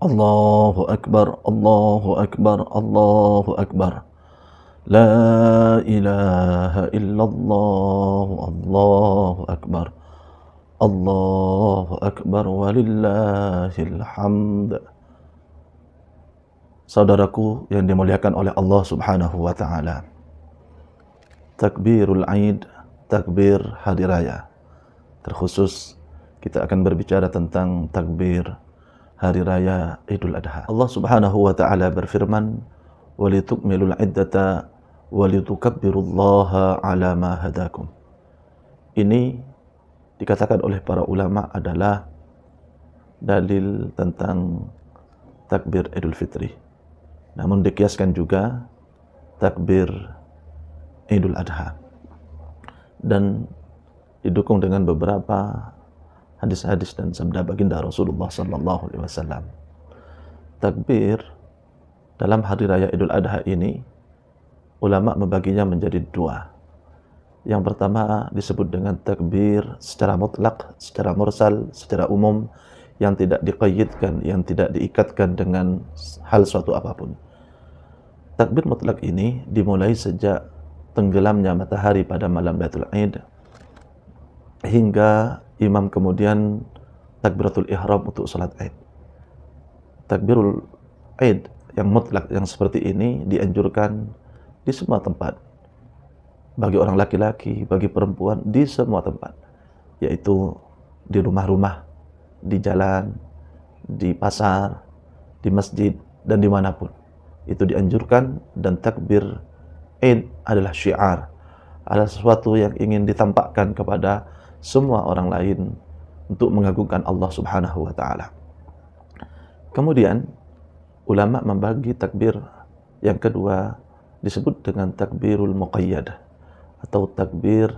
Allahu Akbar, Allahu Akbar, Allahu Akbar. La ilaha illallah, Allahu Akbar. Allahu Akbar walillahil hamd. Saudaraku yang dimuliakan oleh Allah Subhanahu wa taala. Takbirul Aid, takbir hari raya. Terkhusus kita akan berbicara tentang takbir hari raya Idul Adha. Allah Subhanahu wa taala berfirman, "Walitukmilul iddata walitukabbirullaha ala ma hadakum." Ini dikatakan oleh para ulama adalah dalil tentang takbir Idul Fitri. Namun dikiaskan juga takbir Idul Adha. Dan didukung dengan beberapa hadis-hadis dan sabda baginda Rasulullah sallallahu alaihi wasallam. Takbir dalam hari raya Idul Adha ini ulama membaginya menjadi dua. Yang pertama disebut dengan takbir secara mutlak, secara mursal, secara umum, yang tidak diqayyidkan, yang tidak diikatkan dengan hal suatu apapun. Takbir mutlak ini dimulai sejak tenggelamnya matahari pada malam Lailatul Aid hingga imam kemudian takbiratul ihram untuk salat Aid. Takbirul Aid yang mutlak yang seperti ini dianjurkan di semua tempat, bagi orang laki-laki, bagi perempuan, di semua tempat, yaitu di rumah-rumah, di jalan, di pasar, di masjid, dan dimanapun. Itu dianjurkan, dan takbir Aid adalah syiar, adalah sesuatu yang ingin ditampakkan kepada semua orang lain untuk mengagungkan Allah Subhanahu wa taala. Kemudian ulama membagi takbir yang kedua disebut dengan takbirul muqayyad, atau takbir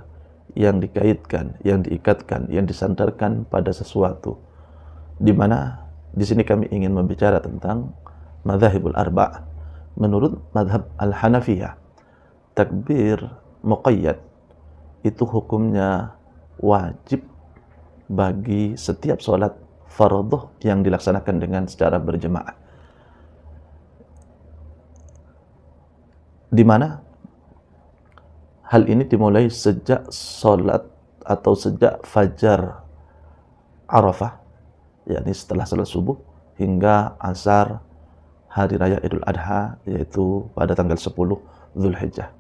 yang dikaitkan, yang diikatkan, yang disandarkan pada sesuatu. Di mana di sini kami ingin membicara tentang madzhabul arba'. Menurut mazhab Al-Hanafiyah, takbir muqayyad itu hukumnya wajib bagi setiap solat fardhu yang dilaksanakan dengan secara berjemaah. Di mana hal ini dimulai sejak solat atau sejak fajar Arafah, yakni setelah salat subuh, hingga asar hari raya Idul Adha, yaitu pada tanggal 10 Zulhijjah.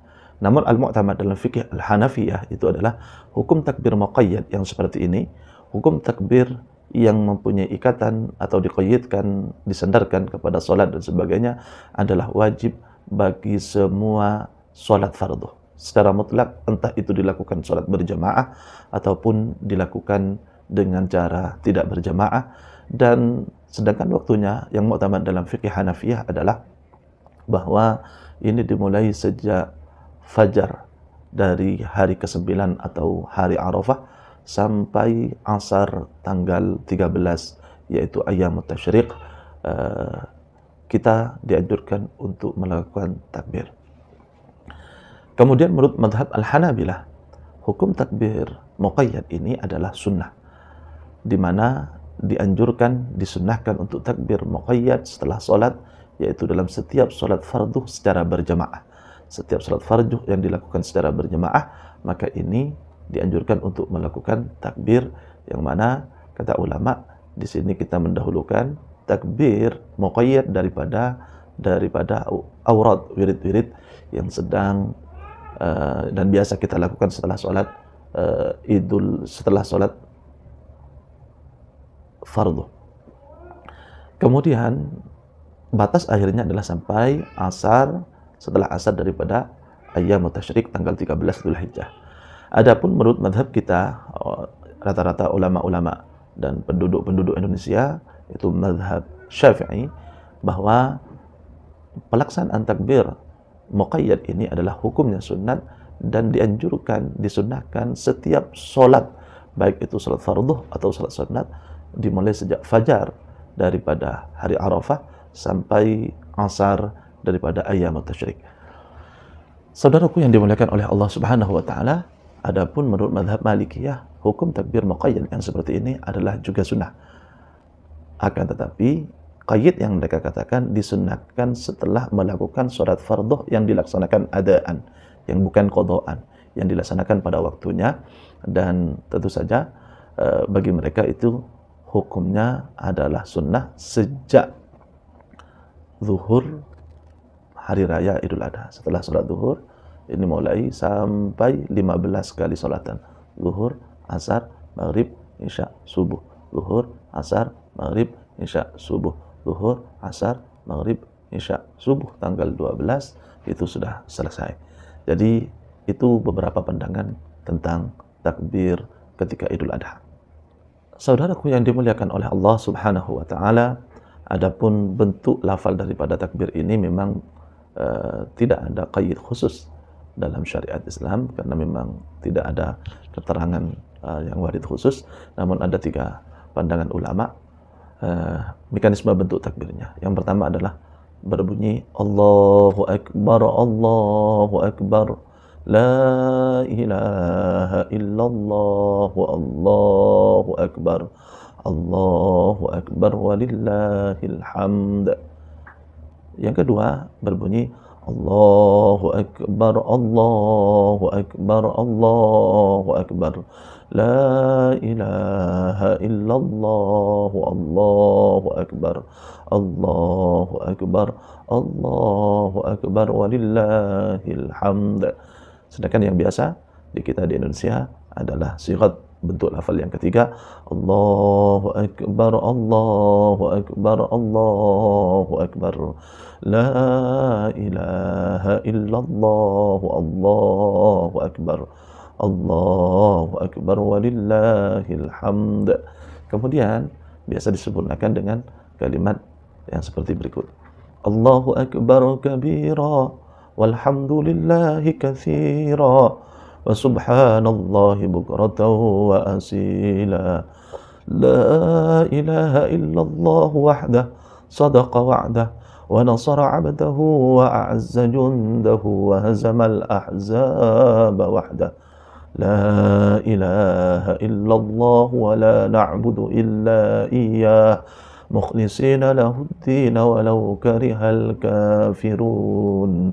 Namun al-mu'tamad dalam fikih al-Hanafiyah itu adalah hukum takbir muqayyad yang seperti ini, hukum takbir yang mempunyai ikatan atau diqayyidkan, disandarkan kepada solat dan sebagainya, adalah wajib bagi semua solat fardu secara mutlak, entah itu dilakukan solat berjamaah ataupun dilakukan dengan cara tidak berjamaah. Dan sedangkan waktunya yang mu'tamad dalam fikih Hanafiyah adalah bahwa ini dimulai sejak fajar dari hari ke-9 atau hari Arafah sampai asar tanggal 13, yaitu ayyamut tasyriq. Kita dianjurkan untuk melakukan takbir. Kemudian menurut madhab Al-Hanabilah, hukum takbir muqayyad ini adalah sunnah, di mana dianjurkan, disunnahkan untuk takbir muqayyad setelah solat, yaitu dalam setiap solat fardu secara berjamaah. Setiap salat fardu yang dilakukan secara berjamaah, maka ini dianjurkan untuk melakukan takbir, yang mana kata ulama di sini kita mendahulukan takbir muqayyad daripada aurat, wirid-wirid yang sedang dan biasa kita lakukan setelah solat setelah solat fardu. Kemudian batas akhirnya adalah sampai asar, setelah asar daripada ayyamut tasyriq tanggal 13 Dzulhijjah. Adapun menurut mazhab kita, rata-rata ulama-ulama dan penduduk-penduduk Indonesia, itu mazhab Syafi'i, bahwa pelaksanaan takbir muqayyad ini adalah hukumnya sunat dan dianjurkan, disunnahkan setiap solat, baik itu solat fardu atau solat sunat, dimulai sejak fajar daripada hari Arafah sampai asar daripada ayyamut tasyriq. Saudaraku yang dimuliakan oleh Allah Subhanahu wa taala, adapun menurut mazhab Malikiyah, hukum takbir muqayyad yang seperti ini adalah juga sunnah. Akan tetapi Qayyid yang mereka katakan disunnahkan setelah melakukan sholat fardhu yang dilaksanakan adaan, yang bukan qadaan, yang dilaksanakan pada waktunya. Dan tentu saja bagi mereka itu hukumnya adalah sunnah sejak zuhur hari raya Idul Adha. Setelah sholat zuhur ini mulai sampai 15 kali sholatan: zuhur, asar, maghrib, isya, subuh. Zuhur, asar, maghrib, isya, subuh. Zuhur, asar, maghrib, isya, subuh. Tanggal 12 itu sudah selesai. Jadi itu beberapa pandangan tentang takbir ketika Idul Adha. Saudaraku yang dimuliakan oleh Allah Subhanahu wa taala, adapun bentuk lafal daripada takbir ini memang tidak ada qaid khusus dalam syariat Islam, karena memang tidak ada keterangan yang warid khusus. Namun ada 3 pandangan ulama mekanisme bentuk takbirnya. Yang pertama adalah berbunyi Allahu Akbar, Allahu Akbar, La ilaha illallah, Allahu Akbar, Allahu Akbar, walillahil hamd. Yang kedua berbunyi Allahu Akbar, Allahu Akbar, Allahu Akbar, La ilaha illallah, Allahu Akbar, Allahu Akbar, Allahu Akbar, walillahil hamd. Sedangkan yang biasa di kita di Indonesia adalah sighat bentuk lafal yang ketiga, Allahu Akbar, Allahu Akbar, Allahu Akbar, La ilaha illallah, Allahu Akbar, Allahu Akbar, walillahil hamd. Kemudian biasa disempurnakan dengan kalimat yang seperti berikut: Allahu Akbar kabira, walhamdulillahi katsira, wa subhanallahi bukratan wa asila, la ilaha illallah wahdah, sadaqa wa'dah, wa nasara 'abdahu wa a'azza jundahu wa hazamal ahzaba wahdah, la ilaha illallah wa la na'budu illa iyyah, mukhlisina lahud-din walau karihal kafirun,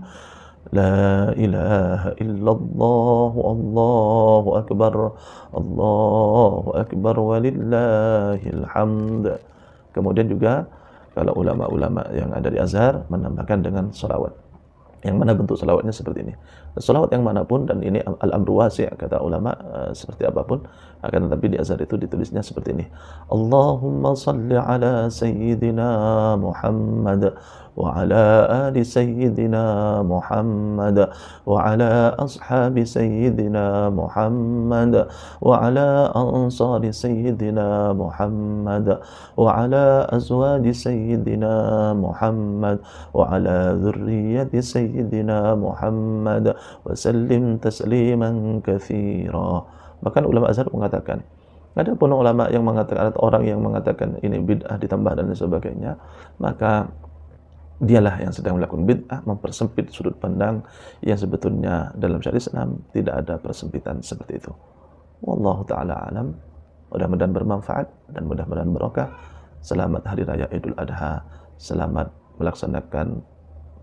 La ilaha illallah, Allahu Akbar, Allahu Akbar, walillahil hamd. Kemudian juga kalau ulama-ulama yang ada di Azhar menambahkan dengan salawat. Yang mana bentuk salawatnya seperti ini. Salawat yang manapun, dan ini al-amru wasi', kata ulama, seperti apapun, akan tetapi di Azhar itu ditulisnya seperti ini: Allahumma salli ala sayyidina Muhammad wa ala ali sayyidina Muhammad wa ala ashabi sayyidina Muhammad wa ala ansari sayyidina Muhammad wa ala azwaji sayyidina Muhammad wa ala dhurriyyati sayyidina Muhammad wa sallim tasliman katsira. Bahkan ulama Azhar mengatakan, ada pun ulama yang mengatakan, atau orang yang mengatakan ini bid'ah ditambah dan sebagainya, maka dialah yang sedang melakukan bid'ah, mempersempit sudut pandang yang sebetulnya dalam syariat Islam tidak ada persempitan seperti itu. Wallahu ta'ala alam. Mudah-mudahan bermanfaat dan mudah-mudahan barokah. Selamat Hari Raya Idul Adha. Selamat melaksanakan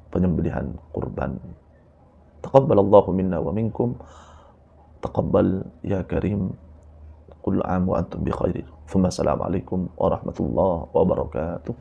penyembelihan kurban. Taqabbalallahu minna wa minkum. Taqabbal ya karim. Kullu 'am wa antum bi khairin. Assalamualaikum warahmatullahi wabarakatuh.